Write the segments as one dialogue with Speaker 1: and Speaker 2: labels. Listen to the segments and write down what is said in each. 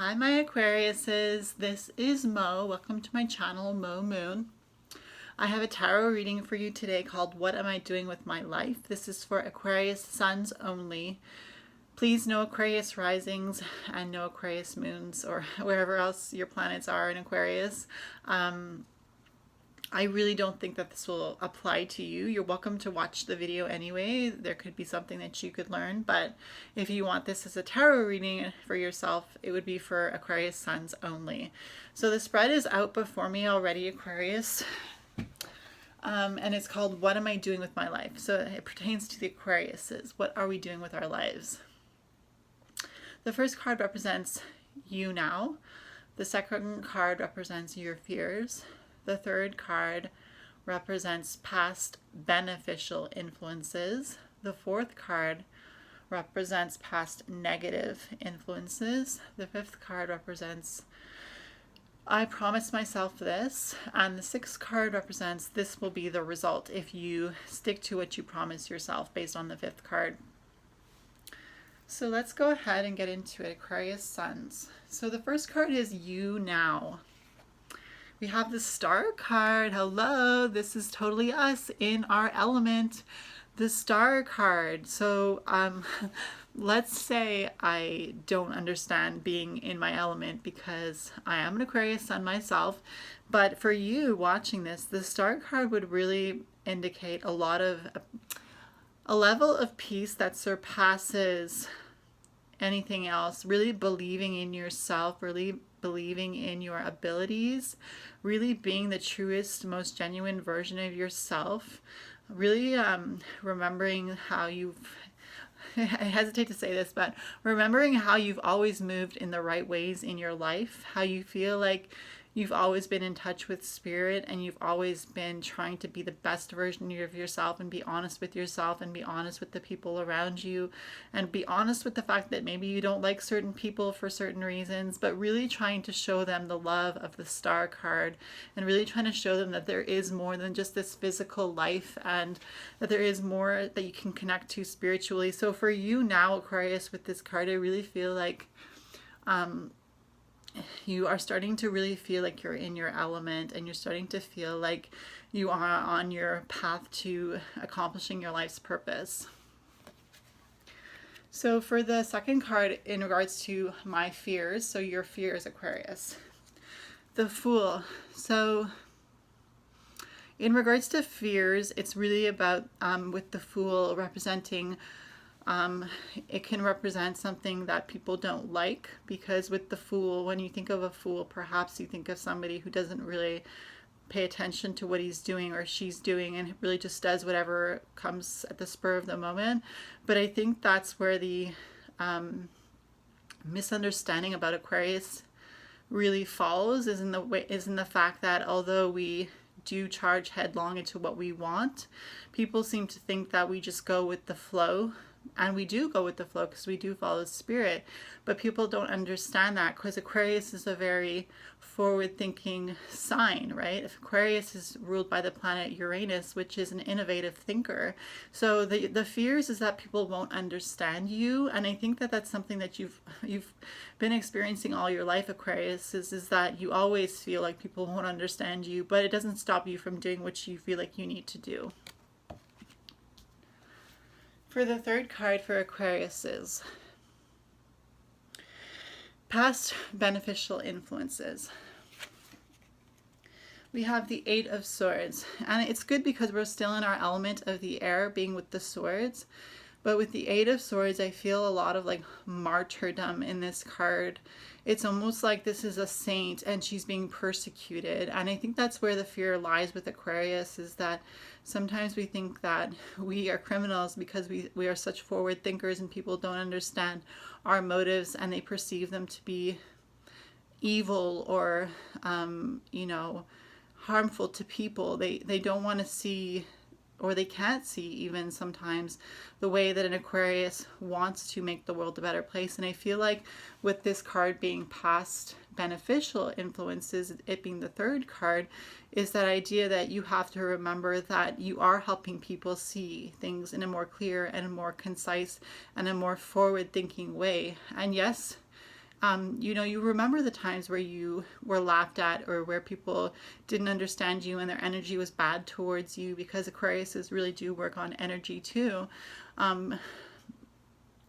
Speaker 1: Hi my Aquariuses, this is Mo. Welcome to my channel, Mo Moon. I have a tarot reading for you today called What Am I Doing with My Life? This is for Aquarius suns only. Please no Aquarius risings and no Aquarius moons or wherever else your planets are in Aquarius. I really don't think that this will apply to you. You're welcome to watch the video anyway. There could be something that you could learn, but if you want this as a tarot reading for yourself, it would be for Aquarius suns only. So the spread is out before me already, Aquarius. And it's called What Am I Doing with My Life? So it pertains to the Aquariuses. What are we doing with our lives? The first card represents you now. The second card represents your fears. The third card represents past beneficial influences. The fourth card represents past negative influences. The fifth card represents I promised myself this. And the sixth card represents this will be the result if you stick to what you promise yourself based on the fifth card. So let's go ahead and get into it, Aquarius suns. So the first card is you now. We have the Star card. Hello, this is totally us in our element. The Star card. So let's say I don't understand being in my element because I am an Aquarius sun myself. But for you watching this, the Star card would really indicate a level of peace that surpasses anything else. Really believing in yourself, really believing in your abilities, really being the truest, most genuine version of yourself, really remembering how I hesitate to say this, but remembering how you've always moved in the right ways in your life, how you feel like you've always been in touch with spirit and you've always been trying to be the best version of yourself and be honest with yourself and be honest with the people around you and be honest with the fact that maybe you don't like certain people for certain reasons, but really trying to show them the love of the Star card and really trying to show them that there is more than just this physical life and that there is more that you can connect to spiritually. So for you now, Aquarius, with this card, I really feel like you are starting to really feel like you're in your element and you're starting to feel like you are on your path to accomplishing your life's purpose. So for the second card in regards to my fears, so your fears, Aquarius, the Fool. So in regards to fears, it's really about with the Fool representing it can represent something that people don't like, because with the Fool, when you think of a fool, perhaps you think of somebody who doesn't really pay attention to what he's doing or she's doing and really just does whatever comes at the spur of the moment. But I think that's where the misunderstanding about Aquarius really falls, is in the fact that although we do charge headlong into what we want, people seem to think that we just go with the flow. And we do go with the flow because we do follow spirit, but people don't understand that because Aquarius is a very forward-thinking sign, right? If Aquarius is ruled by the planet Uranus, which is an innovative thinker. So the fears is that people won't understand you, and I think that that's something that you've been experiencing all your life, Aquarius, is that you always feel like people won't understand you, but it doesn't stop you from doing what you feel like you need to do. For the third card for Aquariuses, past beneficial influences. We have the Eight of Swords, and it's good because we're still in our element of the air, being with the swords. But with the Eight of Swords, I feel a lot of like martyrdom in this card. It's almost like this is a saint and she's being persecuted. And I think that's where the fear lies with Aquarius, is that sometimes we think that we are criminals because we are such forward thinkers and people don't understand our motives and they perceive them to be evil or, harmful to people. They don't want to see, or they can't see even sometimes, the way that an Aquarius wants to make the world a better place. And I feel like with this card being past beneficial influences, it being the third card, is that idea that you have to remember that you are helping people see things in a more clear and a more concise and a more forward thinking way. And yes, You know, you remember the times where you were laughed at or where people didn't understand you and their energy was bad towards you, because Aquariuses really do work on energy too.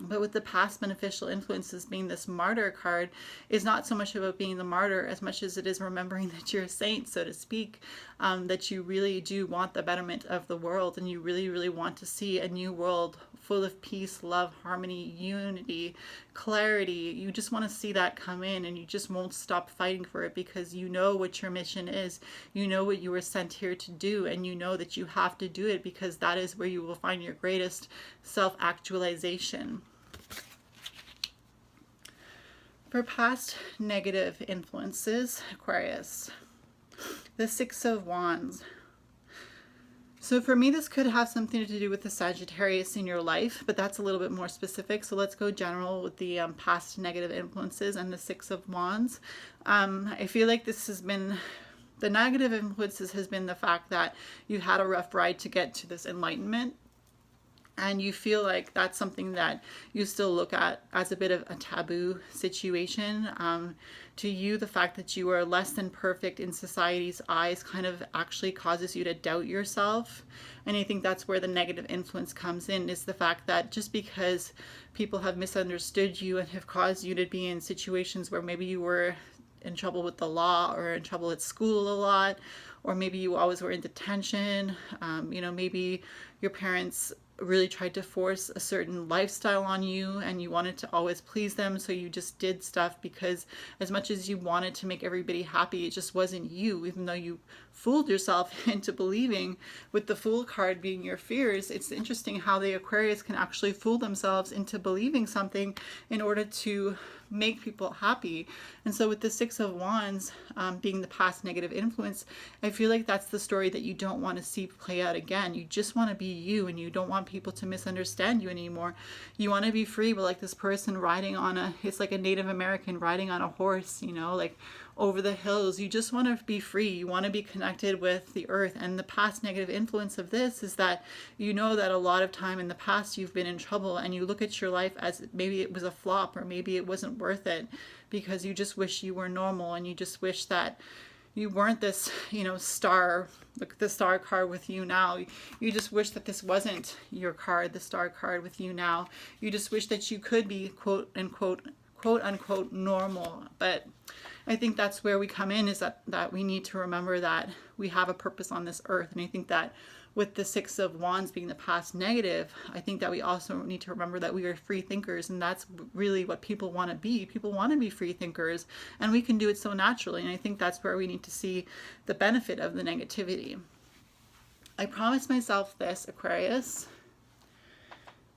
Speaker 1: But with the past beneficial influences being this martyr card, is not so much about being the martyr as much as it is remembering that you're a saint, so to speak, that you really do want the betterment of the world, and you really, really want to see a new world full of peace, love, harmony, unity, clarity. You just want to see that come in, and you just won't stop fighting for it, because you know what your mission is. You know what you were sent here to do, and you know that you have to do it, because that is where you will find your greatest self-actualization. For past negative influences, Aquarius, the Six of Wands. So for me, this could have something to do with the Sagittarius in your life, but that's a little bit more specific. So let's go general with the past negative influences and the Six of Wands. I feel like this has been, the negative influences has been the fact that you had a rough ride to get to this enlightenment. And you feel like that's something that you still look at as a bit of a taboo situation. To you, the fact that you are less than perfect in society's eyes kind of actually causes you to doubt yourself. And I think that's where the negative influence comes in, is the fact that just because people have misunderstood you and have caused you to be in situations where maybe you were in trouble with the law or in trouble at school a lot, or maybe you always were in detention, you know, maybe your parents really tried to force a certain lifestyle on you and you wanted to always please them, so you just did stuff because as much as you wanted to make everybody happy, it just wasn't you, even though you fooled yourself into believing, with the Fool card being your fears. It's interesting how the Aquarius can actually fool themselves into believing something in order to make people happy. And so with the Six of Wands being the past negative influence, I feel like that's the story that you don't want to see play out again. You just want to be you, and you don't want people to misunderstand you anymore. You want to be free, but like this person riding on a, it's like a Native American riding on a horse, you know, like over the hills. You just want to be free. You want to be connected with the earth. And the past negative influence of this is that you know that a lot of time in the past you've been in trouble, and you look at your life as maybe it was a flop, or maybe it wasn't worth it, because you just wish you were normal, and you just wish that you weren't this, you know, star, look, the star card with you now. You just wish that this wasn't your card, the star card with you now. You just wish that you could be quote unquote normal. But I think that's where we come in, is that we need to remember that we have a purpose on this earth. And I think that with the Six of Wands being the past negative, I think that we also need to remember that we are free thinkers, and that's really what people want to be. People want to be free thinkers, and we can do it so naturally. And I think that's where we need to see the benefit of the negativity. I promised myself this, Aquarius,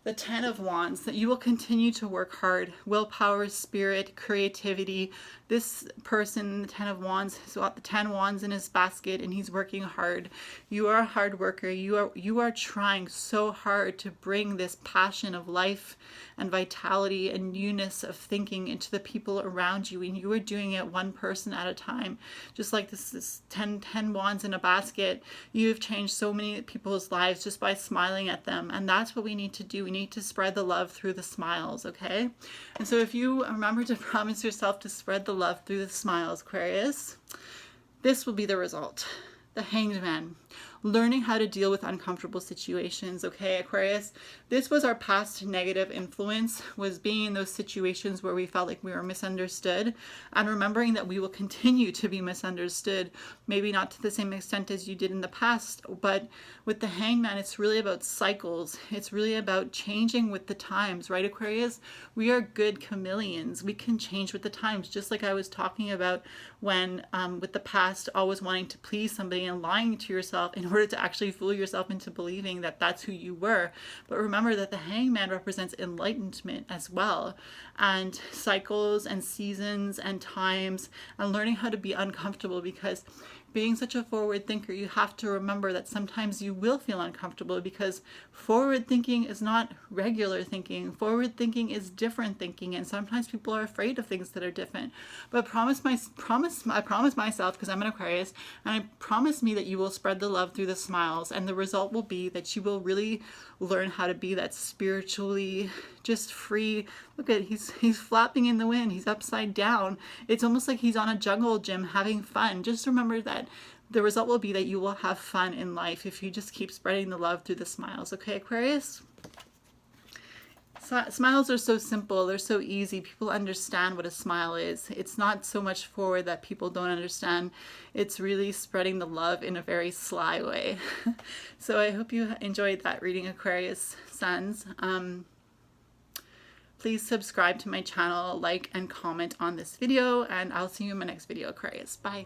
Speaker 1: the Ten of Wands, that you will continue to work hard. Willpower, spirit, creativity. This person, the Ten of Wands, has got the 10 wands in his basket, and he's working hard. You are a hard worker. You are trying so hard to bring this passion of life and vitality and newness of thinking into the people around you, and you are doing it one person at a time. Just like this 10 wands in a basket, you have changed so many people's lives just by smiling at them. And that's what we need to do. We need to spread the love through the smiles, okay? And so if you remember to promise yourself to spread the love through the smiles, Aquarius, this will be the result. The Hanged Man. Learning how to deal with uncomfortable situations, okay, Aquarius? This was our past negative influence, was being in those situations where we felt like we were misunderstood, and remembering that we will continue to be misunderstood, maybe not to the same extent as you did in the past, but with the Hanged Man, it's really about cycles. It's really about changing with the times, right, Aquarius? We are good chameleons. We can change with the times, just like I was talking about when, with the past, always wanting to please somebody and lying to yourself in order to actually fool yourself into believing that that's who you were. But remember that the Hanged Man represents enlightenment as well, and cycles and seasons and times, and learning how to be uncomfortable, because being such a forward thinker, you have to remember that sometimes you will feel uncomfortable, because forward thinking is not regular thinking. Forward thinking is different thinking, and sometimes people are afraid of things that are different. But I promise myself, because I'm an Aquarius, and I promise promise me that you will spread the love through the smiles, and the result will be that you will really learn how to be that spiritually just free. Look at, he's flapping in the wind. He's upside down. It's almost like he's on a jungle gym having fun. Just remember that the result will be that you will have fun in life if you just keep spreading the love through the smiles. Okay, Aquarius? Smiles are so simple. They're so easy. People understand what a smile is. It's not so much forward that people don't understand. It's really spreading the love in a very sly way. So I hope you enjoyed that reading, Aquarius Suns. Please subscribe to my channel, like and comment on this video, and I'll see you in my next video, Aquarius. Bye.